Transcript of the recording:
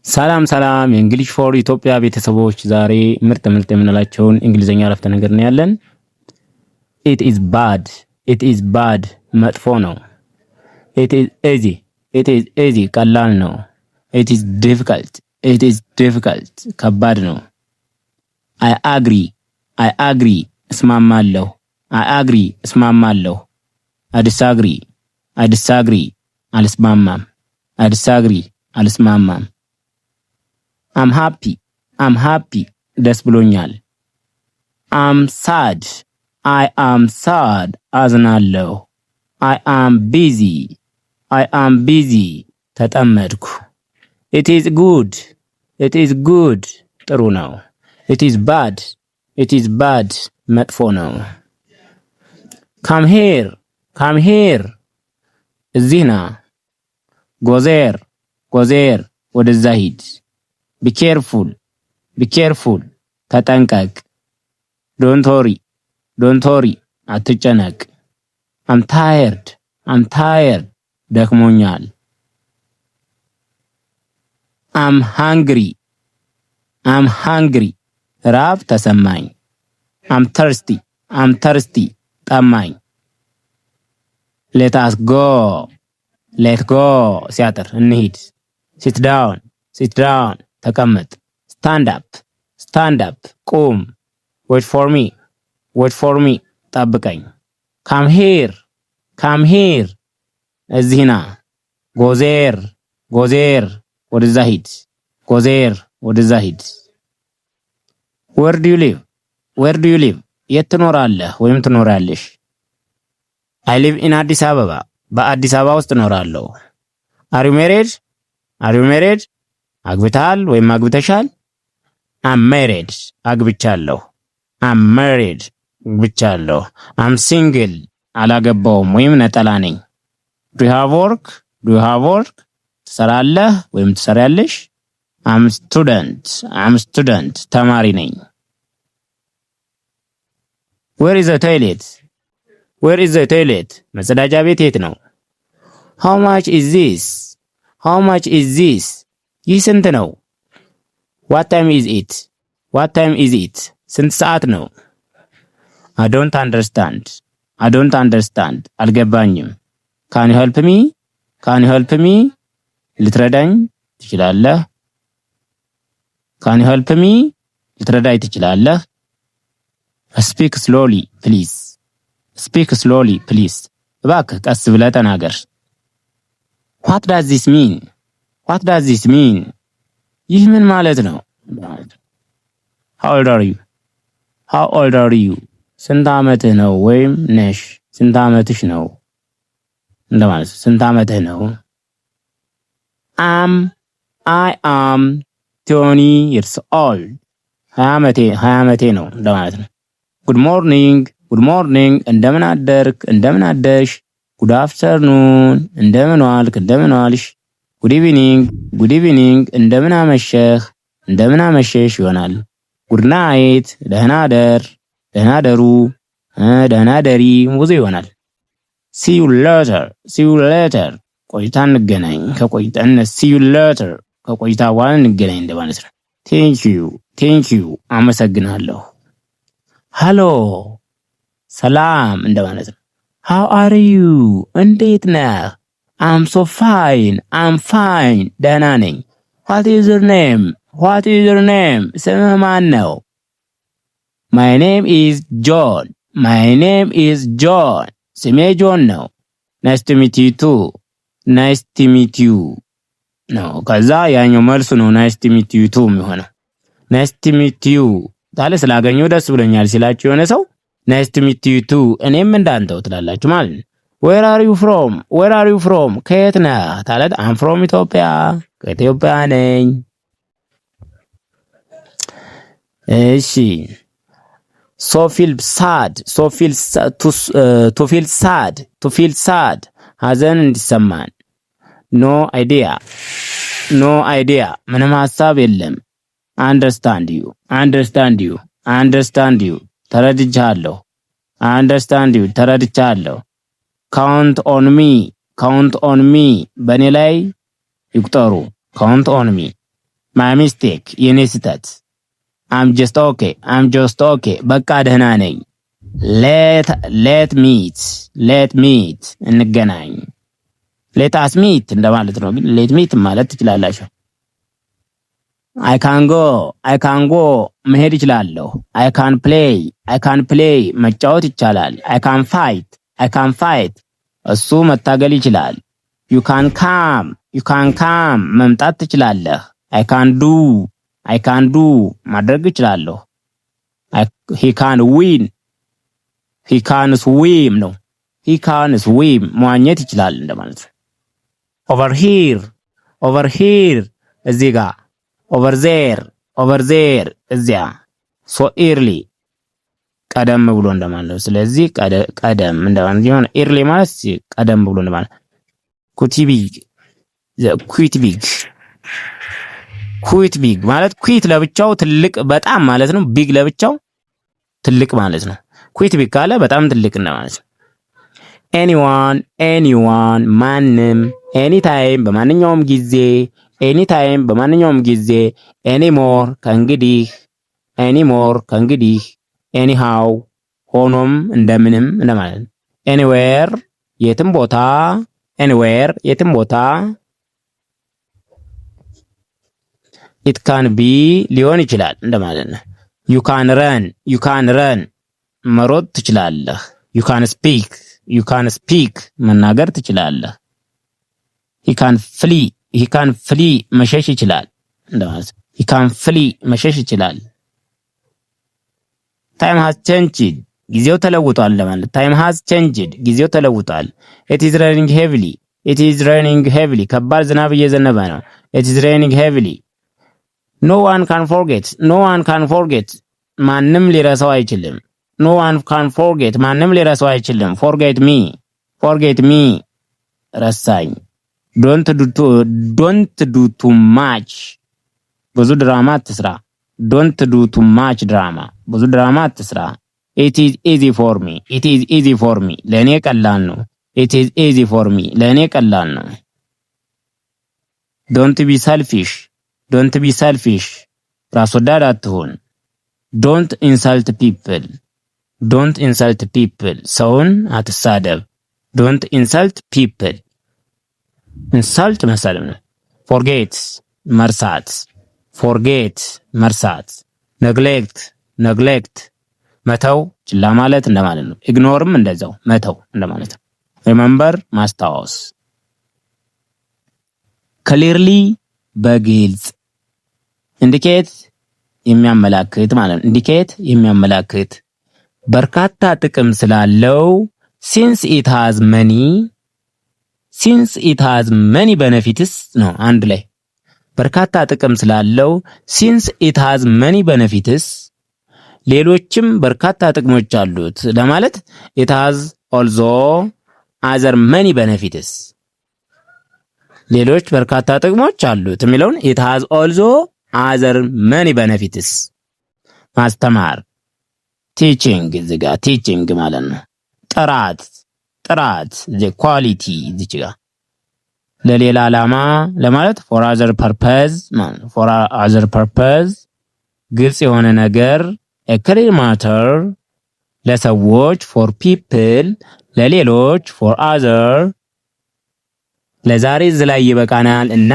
ሰላም የእንግሊሽ ፎር ኢትዮጵያ ቤተሰቦች ዛሬ ምርጥ የምንላቸውን እንግሊዘኛ አረፍተ ነገር ነው ያለን። it is bad መጥፎ ነው። it is easy ቀላል ነው። it is difficult ከባድ ነው። I agree እስማማለሁ። እስማማለሁ። I disagree አልስማማም። አልስማማም። I'm happy ደስ ብሎኛል። I'm sad አዝናለሁ። I am busy ተጠመድኩ። it is good ጥሩ ነው። it is bad መጥፎ ነው። come here እዚህ ና። go there ወደዛ ሂድ። be careful ተጠንቀቅ። don't worry አትጨነቅ። I'm tired ደክሞኛል። I'm hungry ራብ ተሰማኝ። I'm thirsty ጠማኝ። let go ሲያጥር እንሂድ። sit down ተቀመጥ። stand up ቁም። wait for me ጠብቀኝ። come here እዚህ ና። go there ወደዛ ሂድ። where do you live የት ትኖራለህ ወይም ትኖራለሽ? I live in አዲስ አበባ በአዲስ አበባ ውስጥ እኖራለሁ። are you married አግብተሃል ወይም አግብተሻል? I'm married አግብቻለሁ። I'm single አላገባውም ወይም ነጠላ ነኝ። do you have work ትሰራለህ ወይም ትሰሪያለሽ? I'm student ተማሪ ነኝ። where is the toilet መጸዳጃ ቤት የት ነው? how much is this ይህ ስንት ነው? what time is it ስንት ሰዓት ነው? I don't understand አልገባኝም። can you help me ልትረዳኝ ትችላለህ? can you help me ልትረዳኝ ትችላለህ? speak slowly please እባክህ ቀስ ብለህ ተናገር። what does this mean ይህ ምን ማለት ነው? how old are you ስንት ዓመትህ ነው ወይም ነሽ? ስንት ዓመትሽ ነው እንደማለት። ስንት ዓመትህ ነው? I am 20 years old 20 ዓመቴ ነው እንደማለት ነው። good morning እንደምን አደርክ እንደምን አደርሽ። good afternoon እንደምን ዋልክ እንደምን ዋልሽ። good evening እንደምን አመሸህ እንደምን አመሸሽ ይሆናል። good night ደህና ደሩ ደህና ደሪ ብዙ ይሆናል። see you later ቆይታ እንገናኝ see you later ከቆይታ በኋላ እንገናኝ እንደማለት ነው። thank you አመሰግናለሁ። hello ሰላም እንደማለት ነው። how are you እንዴት ነህ? I'm so fine ደህና ነኝ። what is your name ስምህ ማን ነው? my name is John ስሜ ጆን ነው። nice to meet you ነው። ከዛ ያኛው መልሱ ነው nice to meet you too የሚሆነው። nice to meet you ታለ ስላገኘው ደስ ብሎኛል ሲላችሁ የሆነ ሰው nice to meet you too እኔም እንዳንተው ትላላችሁ ማለት ነው። where are you from ከየት ነህ ታለ I'm from ኢትዮጵያ ከኢትዮጵያ ነኝ። እሺ to feel sad ሐዘን እንዲሰማን። no idea ምንም ሐሳብ የለም። understand you ተረድቻለሁ። count on me በእኔ ላይ ይቁጠሩ። count on me ማይ ሚስቴክ የኔ ስህተት። አም ጀስት ኦኬ በቃ ደህና ነኝ። ሌት ሚት እንገናኝ። ሌት አስ ሚት እንደማለት ነው። ግን ሌት ሚት ማለት ትችላላችሁ። አይ ካን ጎ መሄድ ይችላለሁ። አይ ካን ፕሌይ መጫወት ይቻላል። አይ ካን ፋይት እሱ መታገል ይችላል። ዩ ካን ካም መምጣት ትችላለህ። አይ ካን ዱ ማድረግ ይችላለሁ። ሂ ካን ስዊም ነው። ሂ ካን ስዊም መዋኘት ይችላል እንደማለት ነው። ኦቨር ሂር እዚህ ጋር፣ ኦቨር ዜር እዚያ። ሶ ኢርሊ ቀደም ብሎ እንደማለት ነው። ስለዚህ ቀደም እንደማለት ይሆን። ኢርሊ ማለት ቀደም ብሎ እንደማለት። ኩዊት ቢግ ማለት ኩዊት ለብቻው ትልቅ በጣም ማለት ነው። ቢግ ለብቻው ትልቅ ማለት ነው። ኩዊት ቢግ ካለ በጣም ትልቅ እንደማለት ነው። ኤኒዋን ማንም፣ ኤኒታይም በማንኛውም ጊዜ፣ ኤኒሞር ከእንግዲህ፣ ኤኒሃው ሆኖም እንደምንም እንደማለት ነው። ኤኒዌር የትም ቦታ፣ ኢት ካን ቢ ሊሆን ይችላል እንደማለት ነው። ዩ ካን ረን መሮጥ ትችላለህ። ዩ ካን ስፒክ መናገር ትችላለህ። ሂ ካን ፍሊ መሸሽ ይችላል እንደማለት ነው። ሂ ካን ፍሊ መሸሽ ይችላል። ታይም ሃዝ ቼንጅድ ጊዜው ተለውጧል እንደማለት። ታይም ሃዝ ቼንጅድ ጊዜው ተለውጧል። ኢት ኢዝ ሬኒንግ ሄቪሊ ከባድ ዝናብ እየዘነበ ነው። ኢት ኢዝ ሬኒንግ ሄቪሊ። ኖ ዋን ካን ፎርጌት ማንም ሊረሳው አይችልም። ማንም ሊረሳው አይችልም። ፎርጌት ሚ ረሳኝ። ዶንት ዱ ቱ ማች ብዙ ድራማ አትስራ። ዶንት ዱ ቱ ማች ድራማ ብዙ ድራማ አትስራ። ኢት ኢዝ ኢዚ ፎር ሚ ለእኔ ቀላል ነው። ኢት ኢዝ ኢዚ ፎር ሚ ለእኔ ቀላል ነው። ዶንት ቢ ሰልፊሽ ራስ ወዳድ አትሁን። ዶንት ኢንሰልት ፒፕል ሰውን አትሳደብ። ዶንት ኢንሰልት ፒፕል ኢንሰልት መሰለም ነው። መርሳት። ነግሌክት መተው ችላ ማለት እንደማለት ነው። ኢግኖርም እንደዛው መተው እንደማለት ነው። ሪመምበር ማስታወስ። ክሊርሊ በግልጽ። ኢንዲኬት የሚያመላክት ማለት ነው። ኢንዲኬት የሚያመላክት በርካታ ጥቅም ስላለው ሲንስ ኢት ሃዝ መኒ ቤኔፊትስ ነው። አንድ ላይ በርካታ ጥቅም ስላለው ሲንስ ኢት ሃዝ መኒ ቤኔፊትስ ሌሎችም በርካታ ጥቅሞች አሉት ለማለት ኢት ሃዝ ኦልዞ አዘር መኒ ቤኔፊትስ ሌሎች በርካታ ጥቅሞች አሉት የሚለውን ኢት ሃዝ ኦልዞ አዘር መኒ ቤኔፊትስ ማስተማር። ቲቺንግ እዚህ ጋር ቲቺንግ ማለት ነው። ጥራት ኳሊቲ እዚህ ጋር ለሌላ ዓላማ ለማለት ፎር አዘር ፐርፐዝ ግልጽ የሆነ ነገር a clear matter ለሰዎች for people ለሌሎች for other። ለዛሬ እዚህ ላይ ይበቃናል እና